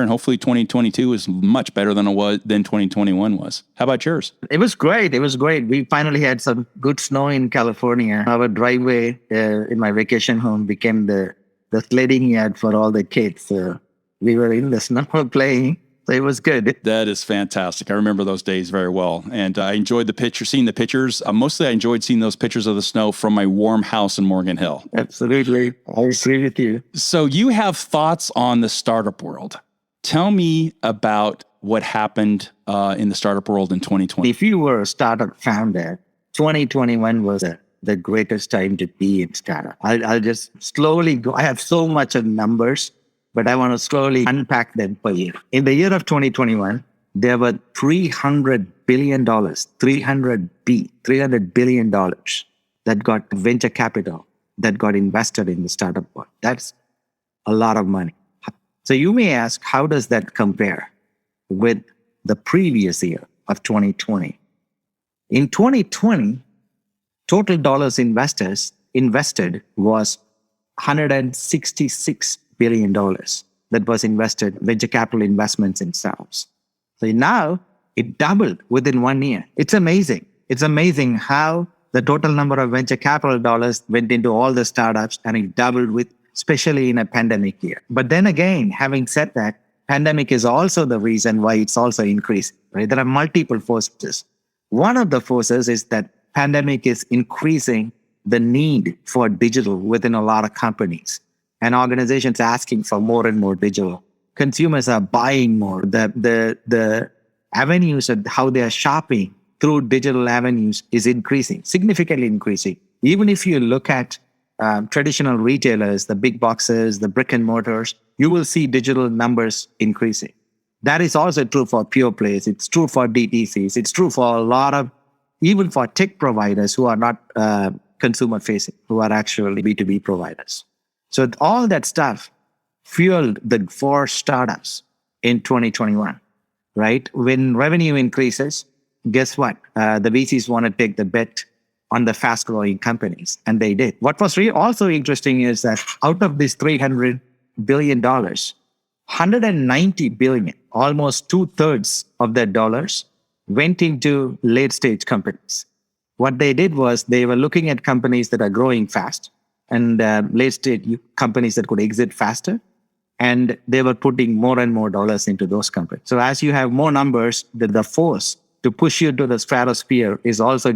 and hopefully 2022 is much better than 2021 was. How about yours? It was great. We finally had some good snow in California. Our driveway in my vacation home became the sledding yard for all the kids. So we were in the snow playing. So it was good. That is fantastic. I remember those days very well. And I enjoyed seeing the pictures. Mostly I enjoyed seeing those pictures of the snow from my warm house in Morgan Hill. Absolutely. I agree with you. So you have thoughts on the startup world. Tell me about what happened in the startup world in 2020. If you were a startup founder, 2021 was the greatest time to be in startup. I'll just slowly go. I have so much of numbers, but I want to slowly unpack them for you. In the year of 2021, there were $300 billion that got venture capital that got invested in the startup world. That's a lot of money. So you may ask, how does that compare with the previous year of 2020? In 2020, total dollars invested was $166 billion that was invested, venture capital investments in startups. So now it doubled within 1 year. It's amazing. It's amazing how the total number of venture capital dollars went into all the startups, and it doubled especially in a pandemic year. But then again, having said that, pandemic is also the reason why it's also increased, right? There are multiple forces. One of the forces is that pandemic is increasing the need for digital within a lot of companies, and organizations asking for more and more digital. Consumers are buying more. The avenues of how they are shopping through digital avenues is increasing, significantly increasing. Even if you look at traditional retailers, the big boxes, the brick and mortars, you will see digital numbers increasing. That is also true for pure plays. It's true for DTCs. It's true for even for tech providers who are not consumer facing, who are actually B2B providers. So all that stuff fueled the 4 startups in 2021, right? When revenue increases, guess what? The VCs want to take the bet on the fast-growing companies, and they did. What was also interesting is that out of this $300 billion, $190 billion, almost 2/3 of that dollars, went into late-stage companies. What they did was they were looking at companies that are growing fast and late-stage companies that could exit faster, and they were putting more and more dollars into those companies. So as you have more numbers, the force to push you to the stratosphere is also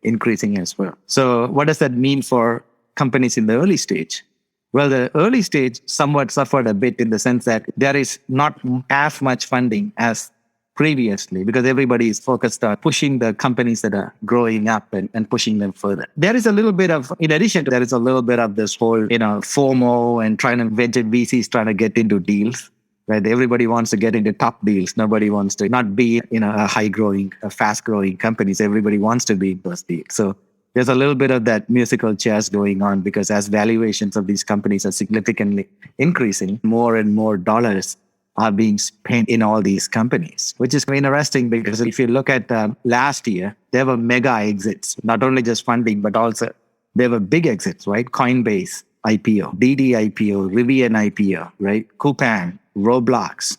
increasing as well. So what does that mean for companies in the early stage? Well, the early stage somewhat suffered a bit in the sense that there is not as much funding as previously because everybody is focused on pushing the companies that are growing up and pushing them further. There is a little bit of, in addition to there is a little bit of this whole, FOMO and venture VCs trying to get into deals. Right? Everybody wants to get into top deals. Nobody wants to not be in a high-growing, fast-growing companies. Everybody wants to be in those deals. So there's a little bit of that musical chairs going on because as valuations of these companies are significantly increasing, more and more dollars are being spent in all these companies, which is interesting because if you look at last year, there were mega exits, not only just funding, but also there were big exits, right? Coinbase IPO, DD IPO, Rivian IPO, right? Coupang, Roblox,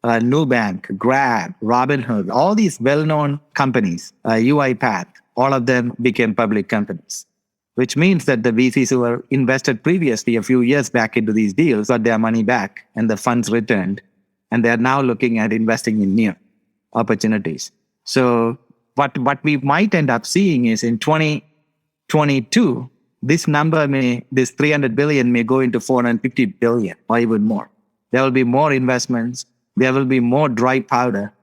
Nubank, Grab, Robinhood, all these well-known companies, UiPath, all of them became public companies, which means that the VCs who were invested previously a few years back into these deals got their money back and the funds returned, and they're now looking at investing in new opportunities. So what we might end up seeing is in 2022, this $300 billion may go into $450 billion or even more. There will be more investments. There will be more dry powder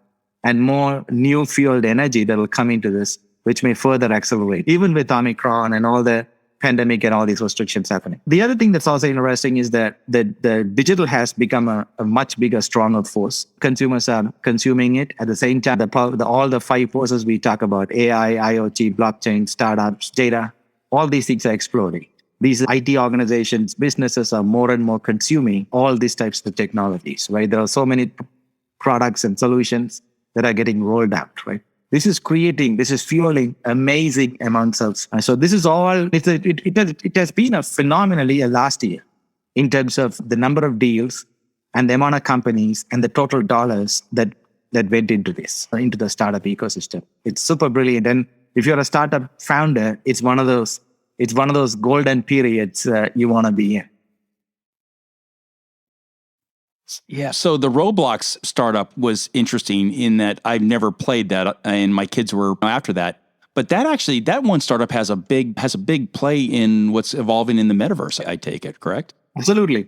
and more new fueled energy that will come into this, which may further accelerate, even with Omicron and all the pandemic and all these restrictions happening. The other thing that's also interesting is that the digital has become a much bigger, stronger force. Consumers are consuming it. At the same time, all the 5 forces we talk about, AI, IoT, blockchain, startups, data, all these things are exploding. These IT organizations, businesses are more and more consuming all these types of technologies, right? There are so many products and solutions that are getting rolled out, right? This is fueling amazing amounts of. So this is all, it has been a phenomenal year last year in terms of the number of deals, and the amount of companies and the total dollars that went into the startup ecosystem. It's super brilliant. And if you're a startup founder, it's one of those golden periods you want to be in. Yeah. So the Roblox startup was interesting in that I've never played that, and my kids were after that. But that one startup has a big play in what's evolving in the metaverse. I take it, correct? Absolutely.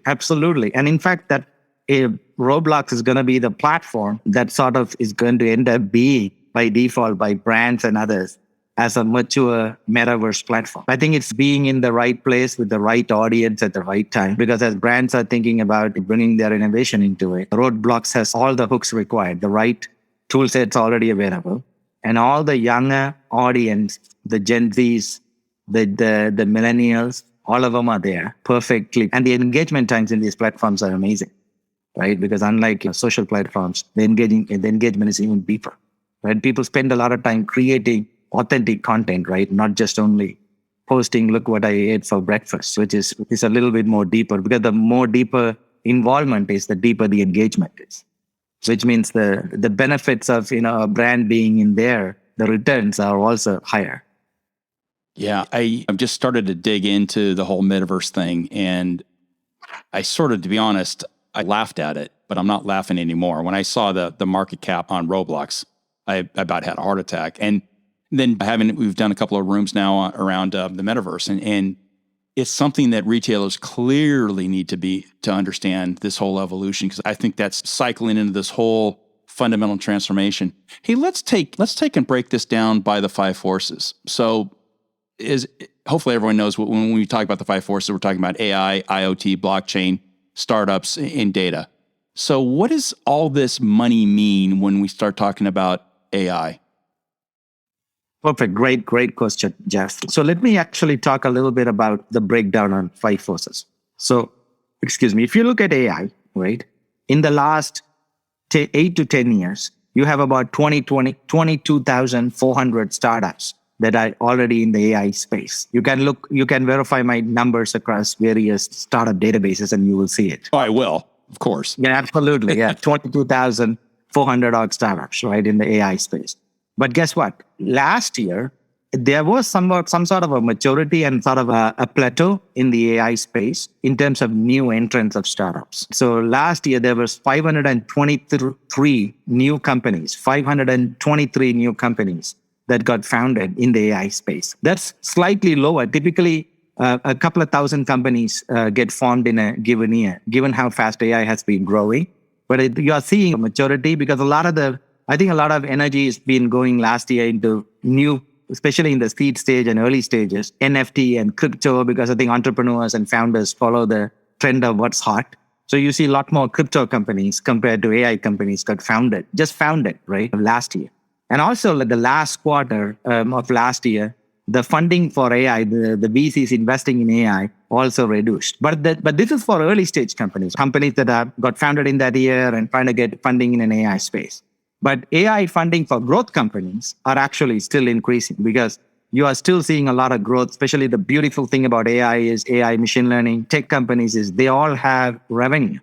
And in fact, that Roblox is going to be the platform that sort of is going to end up being by default by brands and others as a mature metaverse platform. I think it's being in the right place with the right audience at the right time, because as brands are thinking about bringing their innovation into it, Roblox has all the hooks required, the right tool sets already available, and all the younger audience, the Gen Zs, the millennials, all of them are there perfectly. And the engagement times in these platforms are amazing, right? Because unlike social platforms, the engagement is even deeper, right? People spend a lot of time creating authentic content, right? Not just only posting, look what I ate for breakfast, which is a little bit more deeper, because the more deeper involvement is, the deeper the engagement is, which means the benefits of, a brand being in there, the returns are also higher. Yeah, I've just started to dig into the whole metaverse thing, and I sort of, to be honest, I laughed at it, but I'm not laughing anymore. When I saw the market cap on Roblox, I about had a heart attack. And then we've done a couple of rooms now around the metaverse, and it's something that retailers clearly need to understand this whole evolution, because I think that's cycling into this whole fundamental transformation. Hey, let's take and break this down by the 5 forces. So, hopefully everyone knows when we talk about the 5 forces, we're talking about AI, IoT, blockchain, startups, and data. So, what does all this money mean when we start talking about AI? Perfect. Great question, Jeff. So let me actually talk a little bit about the breakdown on 5 forces. So, if you look at AI, right, in the last 8 to 10 years, you have about 22,400 startups that are already in the AI space. You can verify my numbers across various startup databases and you will see it. Oh, I will, of course. Yeah, absolutely. Yeah, 22,400 odd startups, right, in the AI space. But guess what? Last year, there was some sort of a maturity and sort of a plateau in the AI space in terms of new entrants of startups. So last year, there was 523 new companies that got founded in the AI space. That's slightly lower. Typically, a couple of thousand companies get formed in a given year, given how fast AI has been growing. But you are seeing a maturity, because I think a lot of energy has been going last year into new, especially in the seed stage and early stages, NFT and crypto, because I think entrepreneurs and founders follow the trend of what's hot. So you see a lot more crypto companies compared to AI companies got founded, right, last year. And also the last quarter of last year, the funding for AI, the VCs investing in AI also reduced. But this is for early stage companies that have got founded in that year and trying to get funding in an AI space. But AI funding for growth companies are actually still increasing, because you are still seeing a lot of growth. Especially the beautiful thing about AI is AI, machine learning, tech companies is they all have revenue.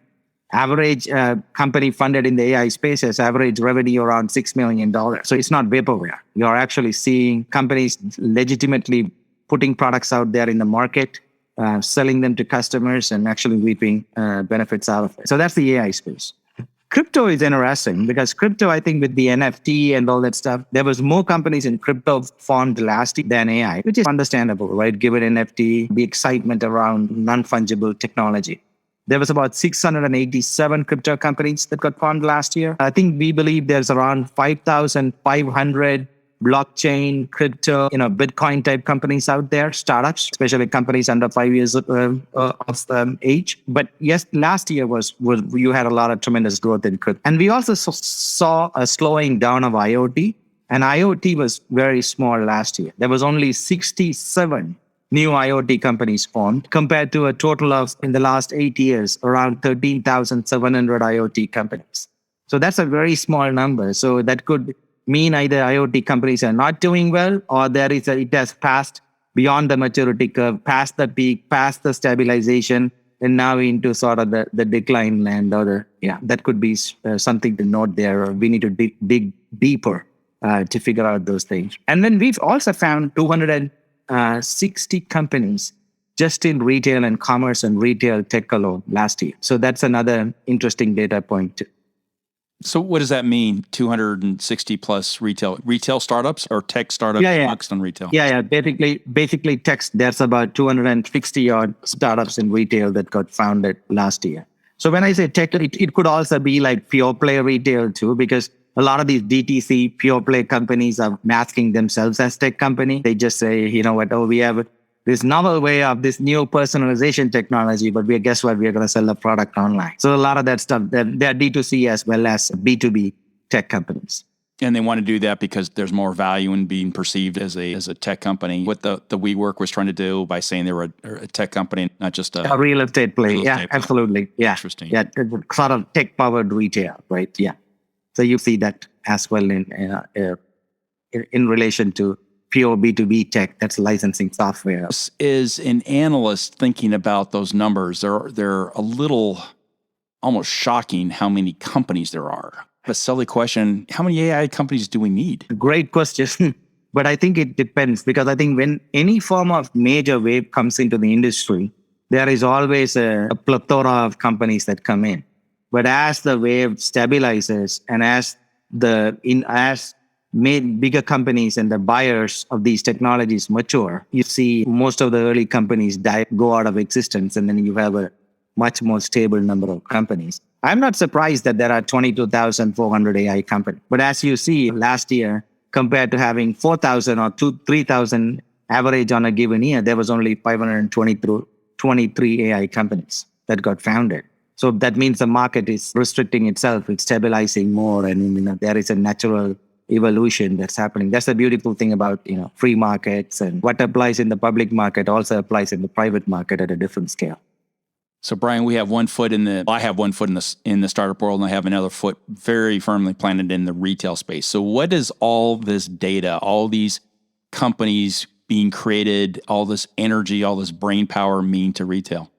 Average company funded in the AI space has average revenue around $6 million. So it's not vaporware. You're actually seeing companies legitimately putting products out there in the market, selling them to customers, and actually reaping benefits out of it. So that's the AI space. Crypto is interesting, because crypto, I think with the NFT and all that stuff, there was more companies in crypto formed last year than AI, which is understandable, right? Given NFT, the excitement around non-fungible technology. There was about 687 crypto companies that got formed last year. I think we believe there's around 5,500 blockchain, crypto, Bitcoin type companies out there, startups, especially companies under 5 years of age. But yes, last year was you had a lot of tremendous growth in crypto. And we also saw a slowing down of IoT. And IoT was very small last year. There was only 67 new IoT companies formed, compared to a total of, in the last 8 years, around 13,700 IoT companies. So that's a very small number. So that could mean either IoT companies are not doing well, or it has passed beyond the maturity curve, past the peak, past the stabilization, and now into sort of the decline land, that could be something to note there. Or we need to dig deeper to figure out those things. And then we've also found 260 companies just in retail and commerce and retail tech alone last year. So that's another interesting data point too. So what does that mean? 260 plus retail startups or tech startups focused on retail? Yeah. Basically tech. There's about 260 odd startups in retail that got founded last year. So when I say tech, it could also be like pure play retail too, because a lot of these DTC pure play companies are masking themselves as tech company. They just say, we have this novel way of this new personalization technology, but guess what? We're going to sell a product online. So a lot of that stuff, they're D2C as well as B2B tech companies. And they want to do that because there's more value in being perceived as a tech company. What the WeWork was trying to do by saying they were a tech company, not just a real estate play. Absolutely. Yeah. Interesting. Yeah. Sort of tech-powered retail, right? Yeah. So you see that as well in relation to pure B2B tech, that's licensing software. Is an analyst thinking about those numbers, they're a little almost shocking how many companies there are. A silly question, how many AI companies do we need? Great question. But I think it depends, because I think when any form of major wave comes into the industry, there is always a plethora of companies that come in. But as the wave stabilizes and as bigger companies and the buyers of these technologies mature, you see most of the early companies go out of existence, and then you have a much more stable number of companies. I'm not surprised that there are 22,400 AI companies. But as you see, last year, compared to having 4,000 or 3,000 average on a given year, there was only 523 AI companies that got founded. So that means the market is restricting itself, it's stabilizing more, and there is a natural evolution that's happening. That's the beautiful thing about free markets, and what applies in the public market also applies in the private market at a different scale. So Brian, I have one foot in the startup world, and I have another foot very firmly planted in the retail space. So what does all this data, all these companies being created, all this energy, all this brain power mean to retail?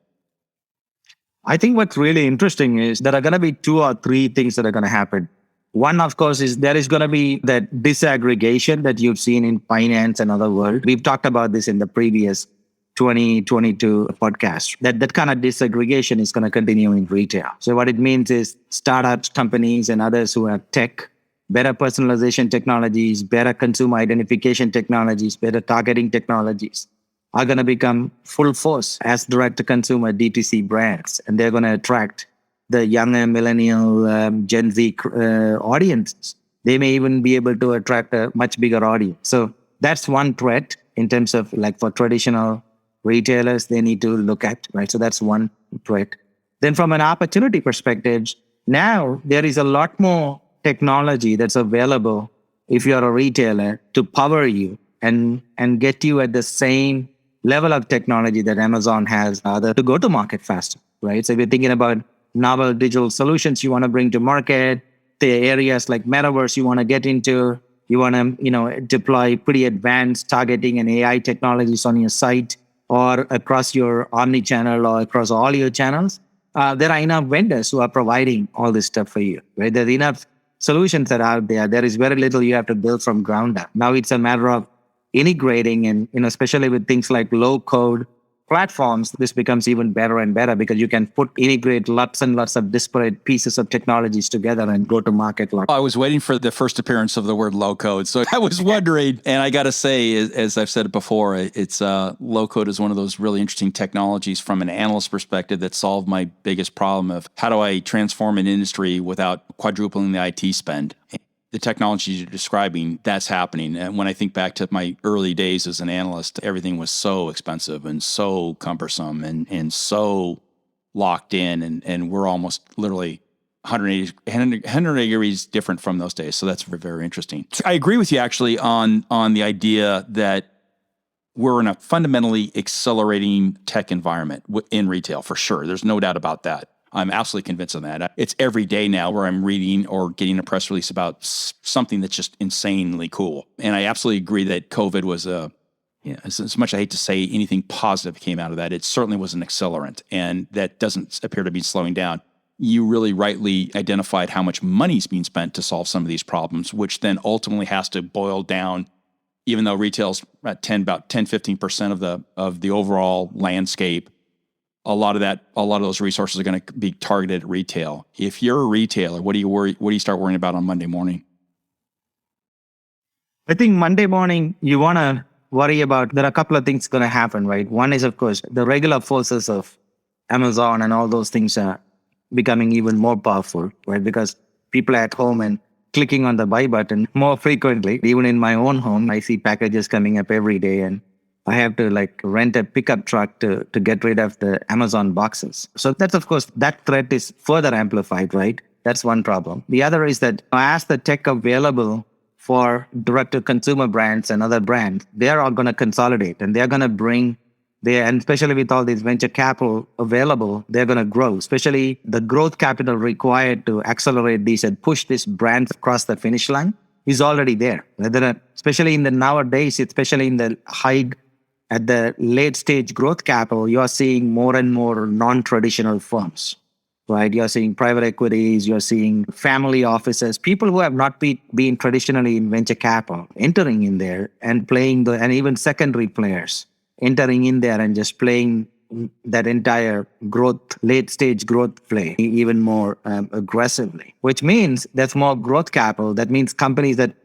I think what's really interesting is there are going to be 2 or 3 things that are going to happen. One, of course, is there is going to be that disaggregation that you've seen in finance and other world. We've talked about this in the previous 2022 podcast. That kind of disaggregation is going to continue in retail. So what it means is startups, companies, and others who have tech, better personalization technologies, better consumer identification technologies, better targeting technologies, are going to become full force as direct-to-consumer DTC brands. And they're going to attract the younger millennial Gen Z audiences. They may even be able to attract a much bigger audience. So that's one threat in terms of for traditional retailers they need to look at, right? So that's one threat. Then from an opportunity perspective, now there is a lot more technology that's available if you're a retailer to power you and get you at the same level of technology that Amazon has to go to market faster, right? So if you're thinking about novel digital solutions you want to bring to market, the areas like Metaverse you want to get into, you want to deploy pretty advanced targeting and AI technologies on your site or across your omni-channel or across all your channels, there are enough vendors who are providing all this stuff for you, right? There's enough solutions that are out there. There is very little you have to build from ground up. Now it's a matter of integrating, and especially with things like low-code platforms, this becomes even better and better because you can integrate lots and lots of disparate pieces of technologies together and go to market. I was waiting for the first appearance of the word low code. So I was wondering, and I got to say, as I've said it before, it's low code is one of those really interesting technologies from an analyst perspective that solved my biggest problem of how do I transform an industry without quadrupling the IT spend. The technologies you're describing, that's happening. And when I think back to my early days as an analyst, everything was so expensive and so cumbersome and so locked in. And we're almost literally 180 degrees different from those days. So that's very, very interesting. I agree with you actually on the idea that we're in a fundamentally accelerating tech environment in retail for sure. There's no doubt about that. I'm absolutely convinced of that. It's every day now where I'm reading or getting a press release about something that's just insanely cool. And I absolutely agree that COVID was a Yeah, as much as I hate to say anything positive came out of that, it certainly was an accelerant, and that doesn't appear to be slowing down. You really rightly identified how much money is being spent to solve some of these problems, which then ultimately has to boil down, even though retail's at about 10, 15% of the overall landscape. A lot of those resources are going to be targeted at retail. If you're a retailer, what do you start worrying about on Monday morning? I think Monday morning, you want to worry about, there are a couple of things going to happen, right? One is, of course, the regular forces of Amazon and all those things are becoming even more powerful, right? Because people are at home and clicking on the buy button more frequently. Even in my own home, I see packages coming up every day, and I have to rent a pickup truck to get rid of the Amazon boxes. So that's, of course, that threat is further amplified, right? That's one problem. The other is that as the tech available for direct-to-consumer brands and other brands, they are all going to consolidate, and they're going to bring, and especially with all these venture capital available, they're going to grow, especially the growth capital required to accelerate these and push these brands across the finish line is already there. Especially in the nowadays, especially in the at the late stage growth capital, you are seeing more and more non-traditional firms. Right, you're seeing private equities, you're seeing family offices, people who have not been traditionally in venture capital entering in there and playing and even secondary players entering in there and just playing that entire late stage growth play even more aggressively, which means there's more growth capital. That means companies that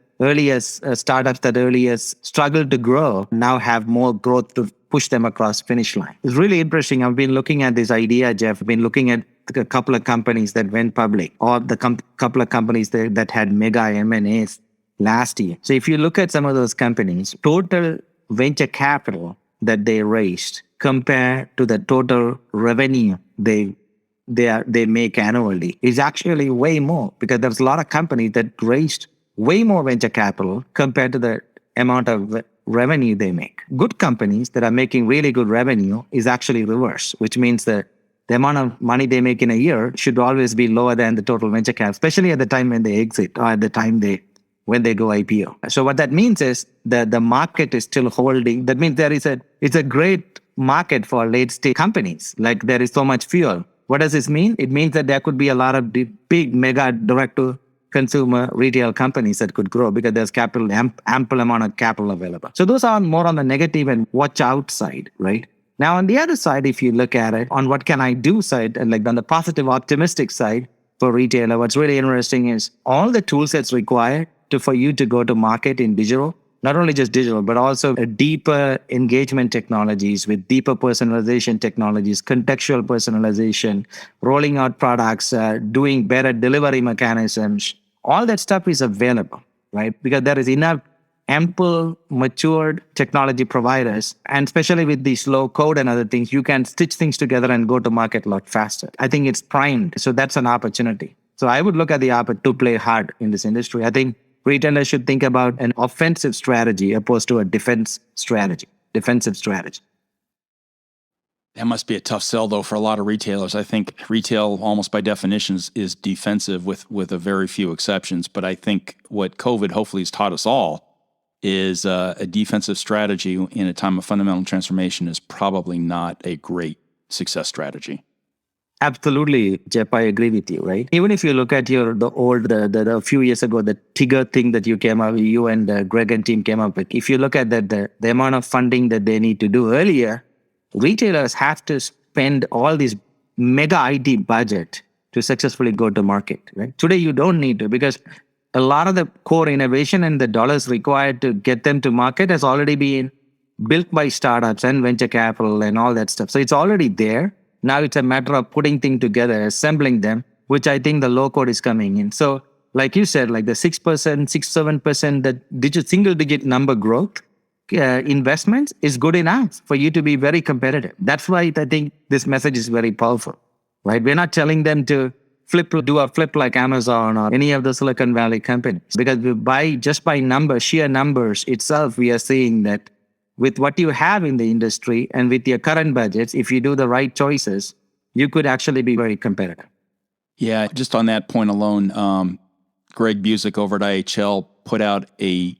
startups that earliest struggled to grow now have more growth to push them across finish line. It's really interesting. I've been looking at this idea, Jeff. I've been looking at a couple of companies that went public, or the couple of companies that had mega M&As last year. So if you look at some of those companies, total venture capital that they raised compared to the total revenue they make annually is actually way more, because there's a lot of companies that raised way more venture capital compared to the amount of revenue they make. Good companies that are making really good revenue is actually reverse, which means that the amount of money they make in a year should always be lower than the total venture cap, especially at the time when they exit or at the time when they go IPO. So what that means is that the market is still holding. That means it's a great market for late stage companies. Like there is so much fuel. What does this mean? It means that there could be a lot of big mega direct to consumer retail companies that could grow because there's ample amount of capital available. So those are more on the negative and watch out side, right? Now, on the other side, if you look at it on what can I do side, and on the positive, optimistic side for retailer, what's really interesting is all the tool sets required for you to go to market in digital, not only just digital, but also a deeper engagement technologies with deeper personalization technologies, contextual personalization, rolling out products, doing better delivery mechanisms. All that stuff is available, right? Because there is enough ample matured technology providers, and especially with these LowCode and other things, you can stitch things together and go to market a lot faster. I think it's primed. So that's an opportunity. So I would look at the opportunity to play hard in this industry. I think retailers should think about an offensive strategy opposed to a defensive strategy. That must be a tough sell, though, for a lot of retailers. I think retail, almost by definition, is defensive with a very few exceptions. But I think what COVID hopefully has taught us all is a defensive strategy in a time of fundamental transformation is probably not a great success strategy. Absolutely, Jeff, I agree with you, right? Even if you look at the few years ago, the Tigger thing that you and Greg and team came up with, if you look at that, the amount of funding that they need to do earlier, retailers have to spend all this mega IT budget to successfully go to market, right? Today, you don't need to, because a lot of the core innovation and the dollars required to get them to market has already been built by startups and venture capital and all that stuff. So it's already there. Now it's a matter of putting things together, assembling them, which I think the LowCode is coming in. So like you said, like the 6%, 7%, the single digit number growth investments is good enough for you to be very competitive. That's why I think this message is very powerful, right? We're not telling them to do a flip like Amazon or any of the Silicon Valley companies, because by sheer numbers itself, we are seeing that with what you have in the industry and with your current budgets, if you do the right choices, you could actually be very competitive. Yeah, just on that point alone, Greg Busick over at IHL put out a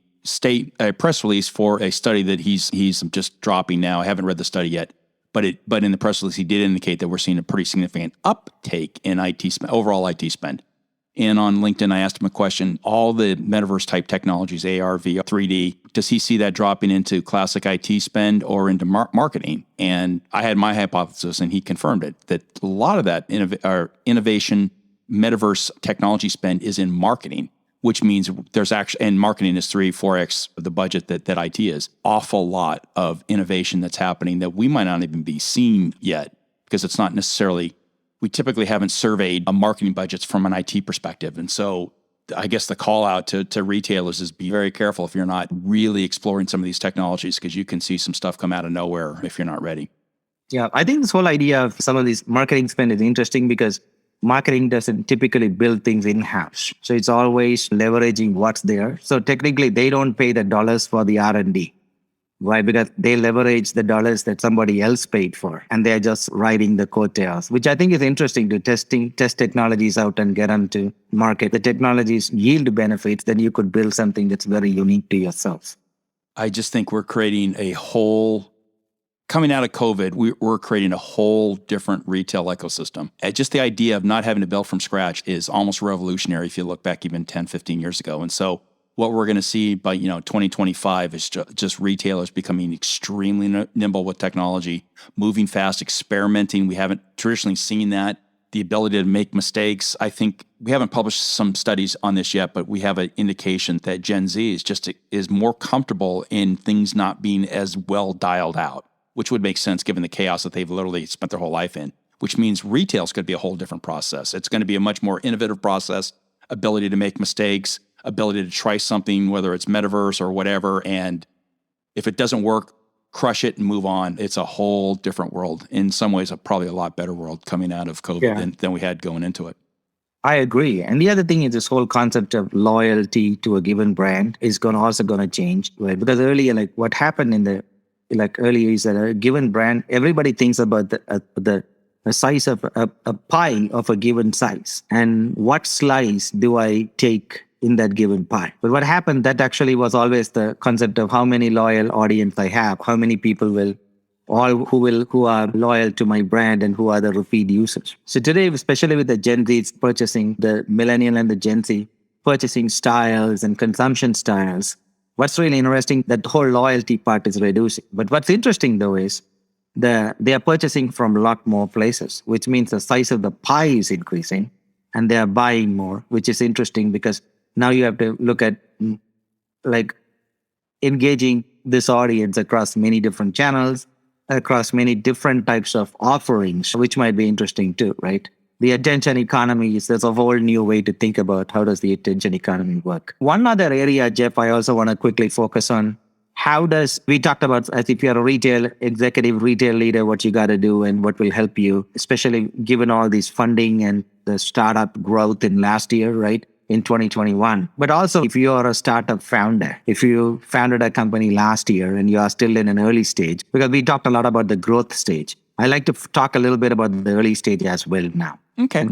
a press release for a study that he's just dropping now. I haven't read the study yet, but in the press release he did indicate that we're seeing a pretty significant uptake in IT spend, overall IT spend. And on LinkedIn, I asked him a question: all the metaverse type technologies, AR, VR, 3D, does he see that dropping into classic IT spend or into marketing? And I had my hypothesis, and he confirmed it, that a lot of that innovation, metaverse technology spend is in marketing, which means there's actually, and marketing is 3-4x the budget that IT is. Awful lot of innovation that's happening that we might not even be seeing yet, because it's not necessarily, we typically haven't surveyed marketing budgets from an IT perspective. And so I guess the call out to retailers is be very careful if you're not really exploring some of these technologies, because you can see some stuff come out of nowhere if you're not ready. Yeah, I think this whole idea of some of these marketing spend is interesting because marketing doesn't typically build things in-house. So it's always leveraging what's there. So technically, they don't pay the dollars for the R&D. Why? Because they leverage the dollars that somebody else paid for, and they're just riding the coattails, which I think is interesting to test technologies out and get them to market. The technologies yield benefits, then you could build something that's very unique to yourself. I just think we're creating coming out of COVID, we're creating a whole different retail ecosystem. And just the idea of not having to build from scratch is almost revolutionary if you look back even 10, 15 years ago. And so what we're going to see by 2025 is just retailers becoming extremely nimble with technology, moving fast, experimenting. We haven't traditionally seen that. The ability to make mistakes. I think we haven't published some studies on this yet, but we have an indication that Gen Z is more comfortable in things not being as well dialed out, which would make sense given the chaos that they've literally spent their whole life in, which means retail's going to be a whole different process. It's going to be a much more innovative process, ability to make mistakes, ability to try something, whether it's metaverse or whatever, and if it doesn't work, crush it and move on. It's a whole different world. In some ways, probably a lot better world coming out of COVID than we had going into it. I agree. And the other thing is this whole concept of loyalty to a given brand is also going to change, right? Because earlier, like what happened in the earlier is that a given brand, everybody thinks about the size of a pie of a given size, and what slice do I take in that given pie. But what happened, that actually was always the concept of how many loyal audience I have, how many people who are loyal to my brand, and who are the repeat users. So today, especially with the Gen Z purchasing, the millennial and the Gen Z purchasing styles and consumption styles, what's really interesting, that whole loyalty part is reducing. But what's interesting though is they are purchasing from a lot more places, which means the size of the pie is increasing and they are buying more, which is interesting because now you have to look at like engaging this audience across many different channels, across many different types of offerings, which might be interesting too, right? The attention economy there's a whole new way to think about how does the attention economy work. One other area, Jeff, I also want to quickly focus on, we talked about as if you're a retail executive, retail leader, what you got to do and what will help you, especially given all this funding and the startup growth in last year, right? In 2021. But also if you are a startup founder, if you founded a company last year and you are still in an early stage, because we talked a lot about the growth stage. I like to talk a little bit about the early stage as well now. Okay.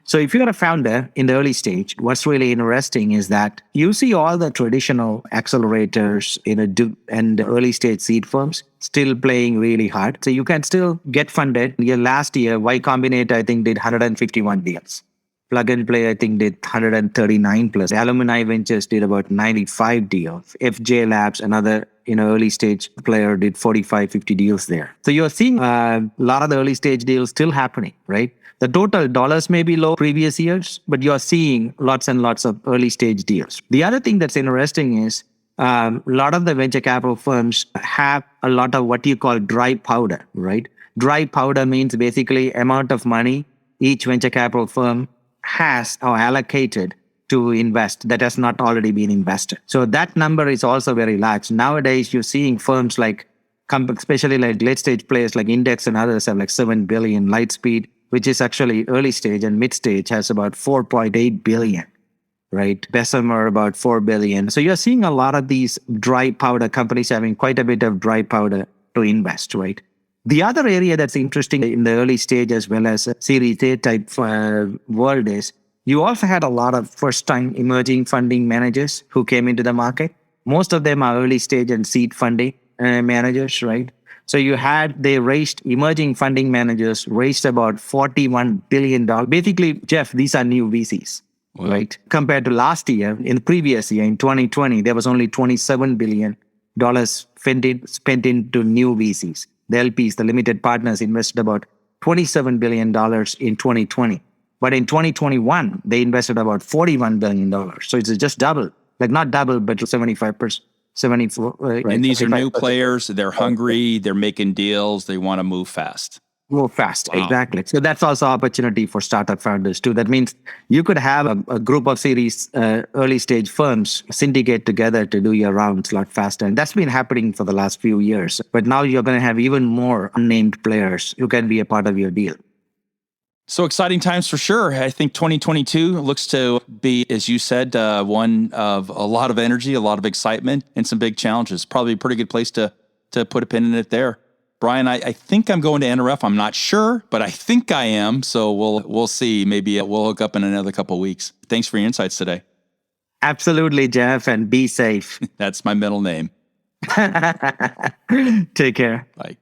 So if you're a founder in the early stage, what's really interesting is that you see all the traditional accelerators and early stage seed firms still playing really hard. So you can still get funded. Last year, Y Combinator, I think, did 151 deals. Plug and Play, I think, did 139 plus. Alumni Ventures did about 95 deals. FJ Labs, another early stage player, did 45, 50 deals there. So you're seeing a lot of the early stage deals still happening, right? The total dollars may be low previous years, but you're seeing lots and lots of early stage deals. The other thing that's interesting is a lot of the venture capital firms have a lot of what you call dry powder, right? Dry powder means basically amount of money each venture capital firm has or allocated to invest that has not already been invested. So that number is also very large. Nowadays, you're seeing firms especially like late stage players like Index and others have like 7 billion. Lightspeed, which is actually early stage and mid stage, has about 4.8 billion, right? Bessemer about 4 billion. So you're seeing a lot of these dry powder companies having quite a bit of dry powder to invest, right? The other area that's interesting in the early stage as well as Series A type world is You also had a lot of first-time emerging funding managers who came into the market. Most of them are early stage and seed funding managers, right? So emerging funding managers raised about $41 billion. Basically, Jeff, these are new VCs, right? Compared to last year, in the previous year, in 2020, there was only $27 billion spent into new VCs. The LPs, the limited partners, invested about $27 billion in 2020. But in 2021, they invested about $41 billion. So it's just double, like not double, but 75%. 74, right? And these are new players. They're hungry. They're making deals. They want to move fast. Move fast, exactly. So that's also opportunity for startup founders too. That means you could have a group of series early stage firms syndicate together to do your rounds a lot faster. And that's been happening for the last few years. But now you're going to have even more unnamed players who can be a part of your deal. So exciting times for sure. I think 2022 looks to be, as you said, one of a lot of energy, a lot of excitement, and some big challenges. Probably a pretty good place to put a pin in it there. Brian, I think I'm going to NRF. I'm not sure, but I think I am. So we'll see. Maybe we'll hook up in another couple of weeks. Thanks for your insights today. Absolutely, Jeff, and be safe. That's my middle name. Take care. Bye.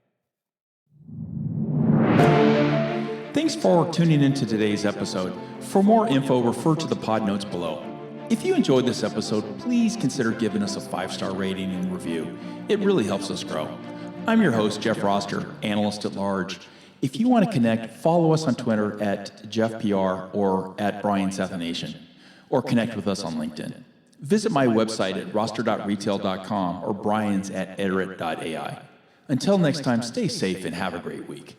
Thanks for tuning into today's episode. For more info, refer to the pod notes below. If you enjoyed this episode, please consider giving us a 5-star rating and review. It really helps us grow. I'm your host, Jeff Roster, analyst at large. If you want to connect, follow us on Twitter at JeffPR or at BrianSathianathan, or connect with us on LinkedIn. Visit my website at roster.retail.com or Brian's at iterate.ai. Until next time, stay safe and have a great week.